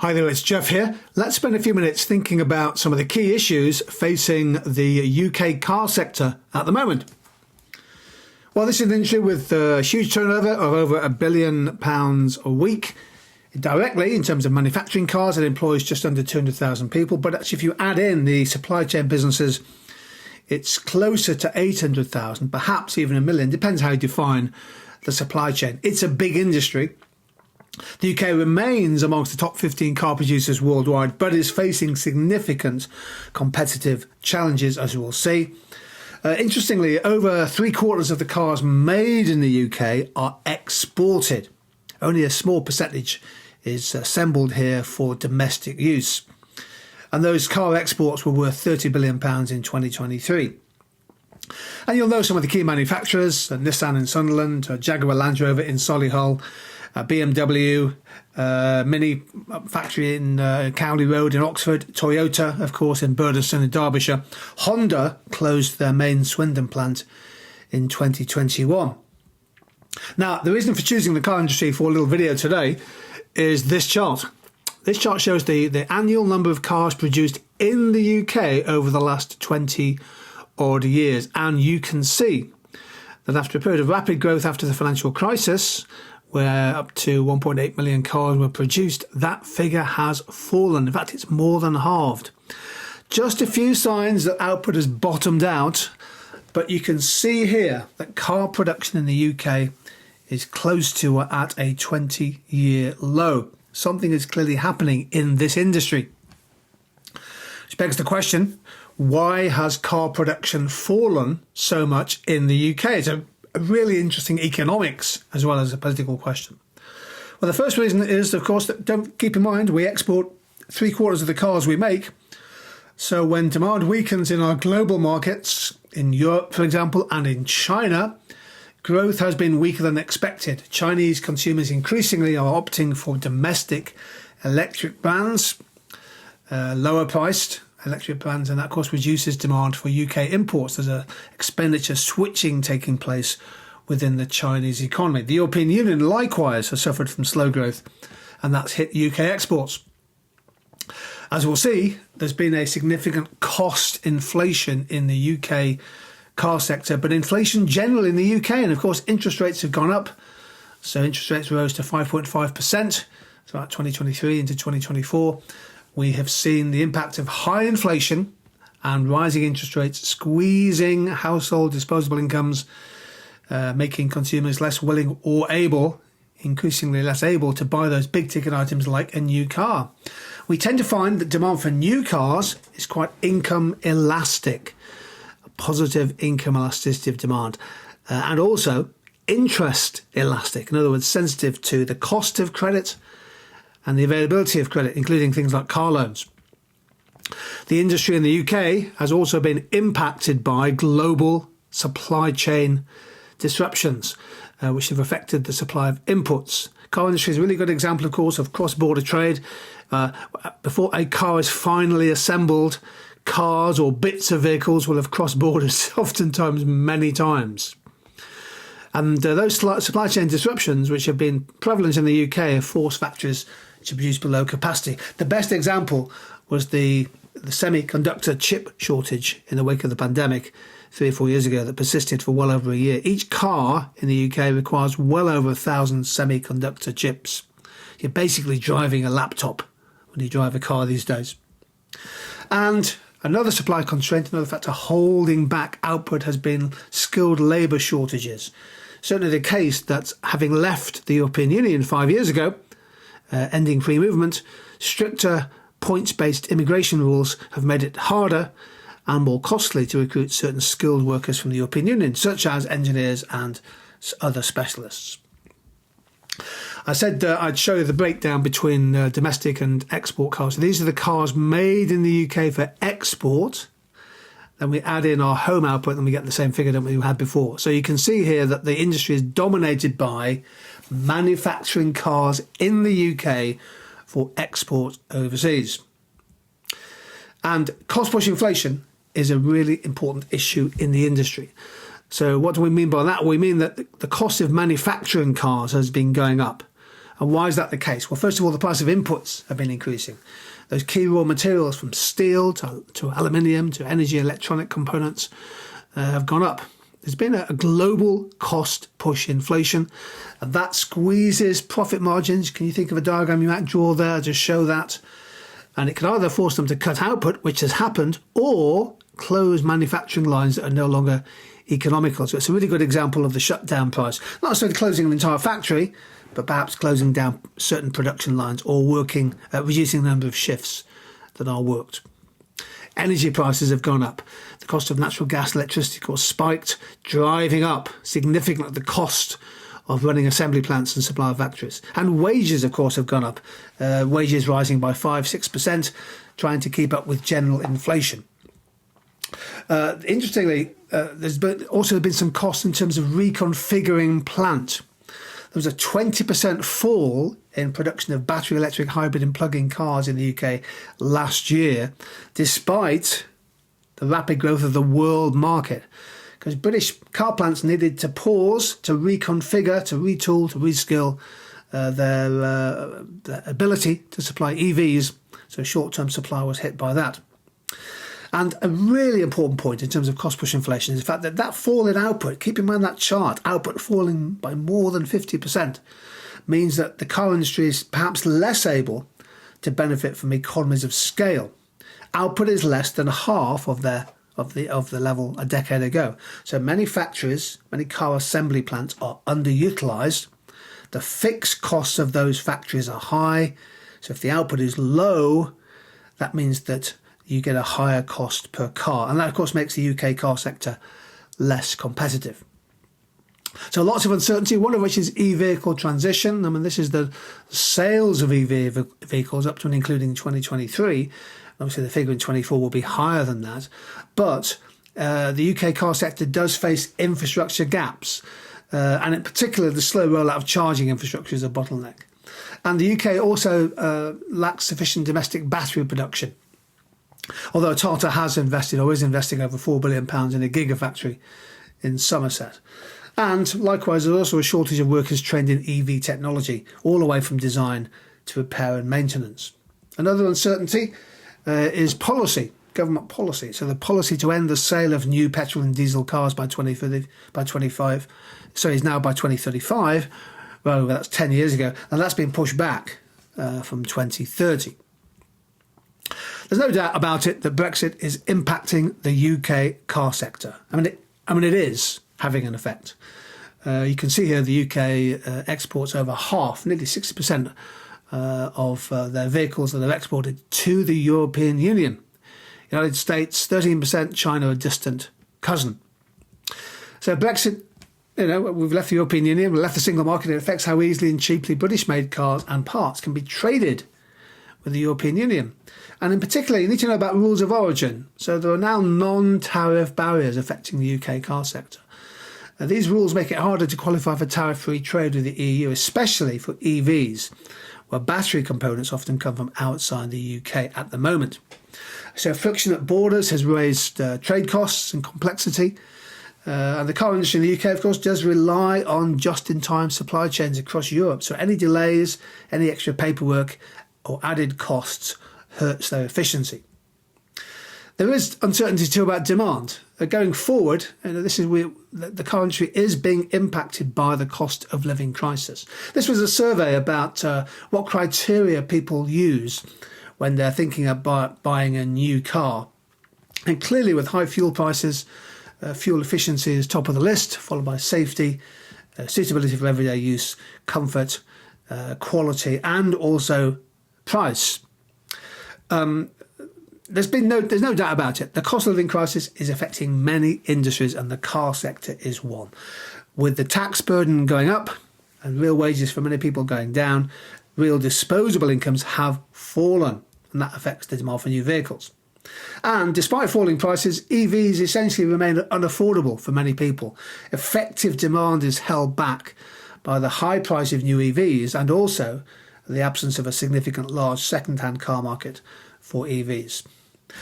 Hi there, it's Jeff here. Let's spend a few minutes thinking about some of the key issues facing the UK car sector at the moment. Well, this is an industry with a huge turnover of over £1 billion a week. Directly, in terms of manufacturing cars, it employs just under 200,000 people. But actually, if you add in the supply chain businesses, it's closer to 800,000, perhaps even 1 million. Depends how you define the supply chain. It's a big industry. The UK remains amongst the top 15 car producers worldwide, but is facing significant competitive challenges, as you will see. Interestingly, over 3/4 of the cars made in the UK are exported. Only a small percentage is assembled here for domestic use. And those car exports were worth £30 billion in 2023. And you'll know some of the key manufacturers: Nissan in Sunderland, Jaguar Land Rover in Solihull, BMW, Mini factory in Cowley Road in Oxford, Toyota, of course, in Birdeston in Derbyshire. Honda closed their main Swindon plant in 2021. Now, the reason for choosing the car industry for a little video today is this chart. This chart shows the annual number of cars produced in the UK over the last 20 odd years. And you can see that after a period of rapid growth after the financial crisis, where up to 1.8 million cars were produced, that figure has fallen. In fact, it's more than halved. Just a few signs that output has bottomed out, but you can see here that car production in the UK is close to or at a 20-year low. Something is clearly happening in this industry. Which begs the question, why has car production fallen so much in the UK? It's a really interesting economics as well as a political question. Well, the first reason is, of course, that don't keep in mind we export 3/4 of the cars we make. So when demand weakens in our global markets, in Europe, for example, and in China, growth has been weaker than expected. Chinese consumers increasingly are opting for domestic electric brands, lower priced electric brands, and that of course reduces demand for UK imports. There's a expenditure switching taking place within the Chinese economy. The European Union likewise has suffered from slow growth, and that's hit UK exports. As we'll see, there's been a significant cost inflation in the UK car sector, but inflation generally in the UK, and of course interest rates have gone up. So interest rates rose to 5.5% throughout 2023 into 2024. We have seen the impact of high inflation and rising interest rates squeezing household disposable incomes, making consumers less willing or able, increasingly less able to buy those big ticket items like a new car. We tend to find that demand for new cars is quite income elastic, a positive income elasticity of demand, and also interest elastic, in other words, sensitive to the cost of credit and the availability of credit, including things like car loans. The industry in the UK has also been impacted by global supply chain disruptions, which have affected the supply of inputs. Car industry is a really good example, of course, of cross-border trade. Before a car is finally assembled, cars or bits of vehicles will have crossed borders, oftentimes many times. And those supply chain disruptions, which have been prevalent in the UK, have forced factories to produce below capacity. The best example was the semiconductor chip shortage in the wake of the pandemic 3 or 4 years ago that persisted for well over a year. Each car in the UK requires well over 1,000 semiconductor chips. You're basically driving a laptop when you drive a car these days. And another supply constraint, another factor holding back output, has been skilled labour shortages. Certainly the case that, having left the European Union 5 years ago, ending free movement, stricter points-based immigration rules have made it harder and more costly to recruit certain skilled workers from the European Union, such as engineers and other specialists. I said I'd show you the breakdown between domestic and export cars. So these are the cars made in the UK for export. Then we add in our home output and we get the same figure that we had before. So you can see here that the industry is dominated by manufacturing cars in the UK for export overseas. And cost-push inflation is a really important issue in the industry. So what do we mean by that? We mean that the cost of manufacturing cars has been going up. And why is that the case? Well, first of all, the price of inputs have been increasing. Those key raw materials from steel to aluminium to energy electronic components have gone up. There's been a global cost push inflation, and that squeezes profit margins. Can you think of a diagram you might draw there to show that? And it can either force them to cut output, which has happened, or close manufacturing lines that are no longer economical. So it's a really good example of the shutdown price. Not necessarily closing an entire factory, but perhaps closing down certain production lines or reducing the number of shifts that are worked. Energy prices have gone up. The cost of natural gas, electricity, of course, spiked, driving up significantly the cost of running assembly plants and supply factories. And wages, of course, have gone up. Wages rising by 5-6%, trying to keep up with general inflation. Interestingly, there's also been some costs in terms of reconfiguring plant. There was a 20% fall in production of battery electric hybrid and plug-in cars in the UK last year, despite the rapid growth of the world market. Because British car plants needed to pause, to reconfigure, to retool, to reskill their ability to supply EVs. So short-term supply was hit by that. And a really important point in terms of cost push inflation is the fact that that fall in output, keep in mind that chart, output falling by more than 50%, means that the car industry is perhaps less able to benefit from economies of scale. Output is less than half of the level a decade ago. So many factories, many car assembly plants are underutilised. The fixed costs of those factories are high. So if the output is low, that means that you get a higher cost per car. And that, of course, makes the UK car sector less competitive. So lots of uncertainty, one of which is e-vehicle transition. I mean, this is the sales of EV vehicles up to and including 2023. Obviously, the figure in 24 will be higher than that. But the UK car sector does face infrastructure gaps. And in particular, the slow rollout of charging infrastructure is a bottleneck. And the UK also lacks sufficient domestic battery production. Although Tata has invested or is investing over £4 billion in a gigafactory in Somerset. And likewise, there's also a shortage of workers trained in EV technology, all the way from design to repair and maintenance. Another uncertainty is policy, government policy. So the policy to end the sale of new petrol and diesel cars by 2035 is now by 2035. Well, that's 10 years ago. And that's been pushed back from 2030. There's no doubt about it that Brexit is impacting the UK car sector. I mean, it is having an effect. You can see here the UK exports over half, nearly 60% of their vehicles that are exported to the European Union. United States, 13%, China a distant cousin. So Brexit, we've left the European Union, we've left the single market. It affects how easily and cheaply British-made cars and parts can be traded with the European Union. And in particular, you need to know about rules of origin. So there are now non-tariff barriers affecting the UK car sector. These rules make it harder to qualify for tariff-free trade with the EU, especially for EVs, where battery components often come from outside the UK at the moment. So friction at borders has raised trade costs and complexity. And the car industry in the UK, of course, does rely on just-in-time supply chains across Europe. So any delays, any extra paperwork or added costs hurts their efficiency. There is uncertainty too about demand. Going forward, the car industry is being impacted by the cost of living crisis. This was a survey about what criteria people use when they're thinking about buying a new car. And clearly with high fuel prices, fuel efficiency is top of the list, followed by safety, suitability for everyday use, comfort, quality, and also price. There's no doubt about it. The cost of living crisis is affecting many industries, and the car sector is one. With the tax burden going up and real wages for many people going down, real disposable incomes have fallen, and that affects the demand for new vehicles. And despite falling prices, EVs essentially remain unaffordable for many people. Effective demand is held back by the high price of new EVs and also the absence of a significant large second-hand car market for EVs.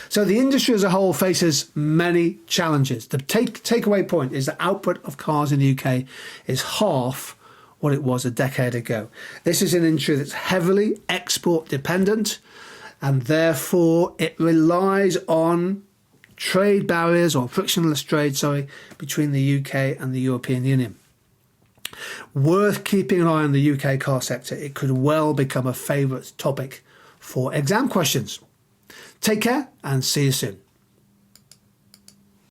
So the industry as a whole faces many challenges. The takeaway point is that output of cars in the UK is half what it was a decade ago. This is an industry that's heavily export dependent, and therefore it relies on trade barriers, or frictionless trade, between the UK and the European Union. Worth keeping an eye on the UK car sector. It could well become a favourite topic for exam questions. Take care and see you soon.